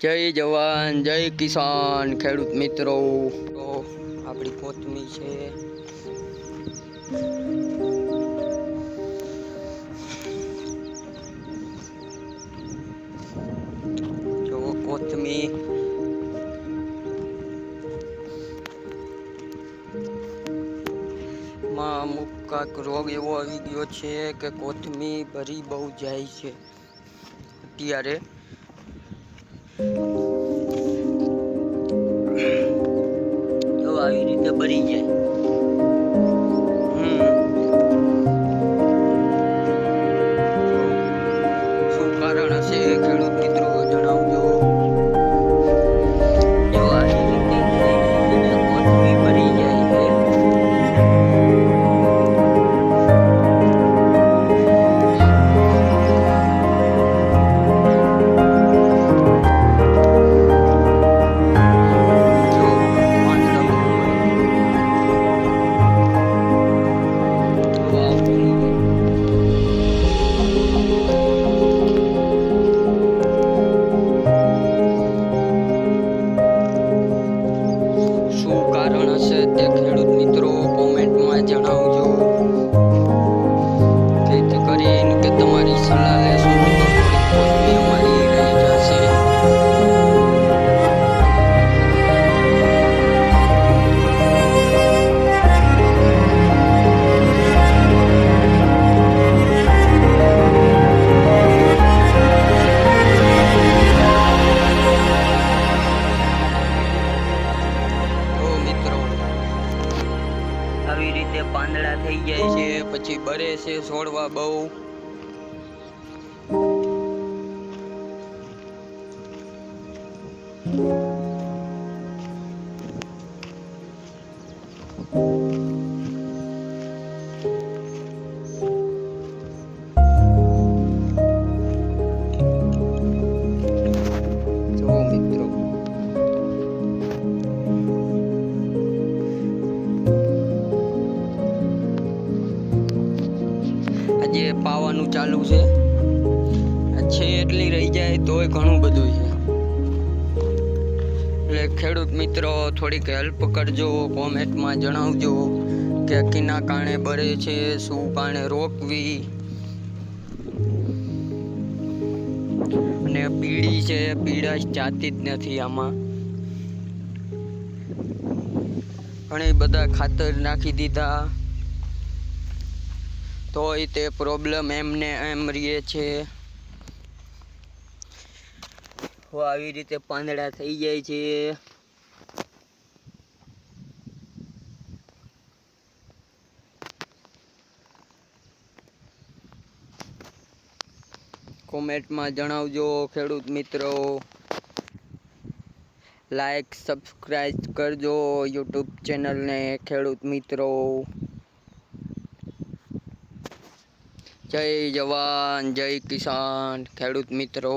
જય જવાન જય કિસાન ખેડૂત મિત્રો। તો આપણી કોથમી છે જો કોથમી માં અમુક કાંક રોગ એવો આવી ગયો છે કે કોથમી ભરી બહુ જાય છે અત્યારે। જો આવી રીતે ભરી જાય શું કારણ હશે ખેડૂત મિત્રો જણાવજો। જો આવી રીતે કોથમી ભરી જાય છે તે ખેડૂત મિત્રો કોમેન્ટમાં જણાવજો જેથી કરીને કે તમારી સલાહ લેશું તો થોડીક કોથમી અમારી રહી જશે। આવી રીતે પાંદડા થઈ જાય છે પછી બરે છે છોડવા બહુ। જો મિત્રો આજે પાવાનું ચાલુ છે એટલી રહી જાય તોય ઘણું બધું છે એટલે ખેડૂત મિત્રો થોડીક હેલ્પ કરજો કોમેન્ટમાં જણાવજો કે કિના કારણે બરે છે શું કારણે રોકવી અને પીળી છે પીળાશ જાતી જ નથી આમાં ઘણી બધા ખાતર નાખી દીધા તોય તે પ્રોબ્લેમ એમને એમ રહે છે। આવી રીતે પાંદડા થઈ જાય છે કોમેન્ટમાં જણાવજો ખેડૂત મિત્રો। લાઈક સબસ્ક્રાઇબ કરજો યુટ્યુબ ચેનલને ખેડૂત મિત્રો। જય જવાન જય કિસાન ખેડૂત મિત્રો।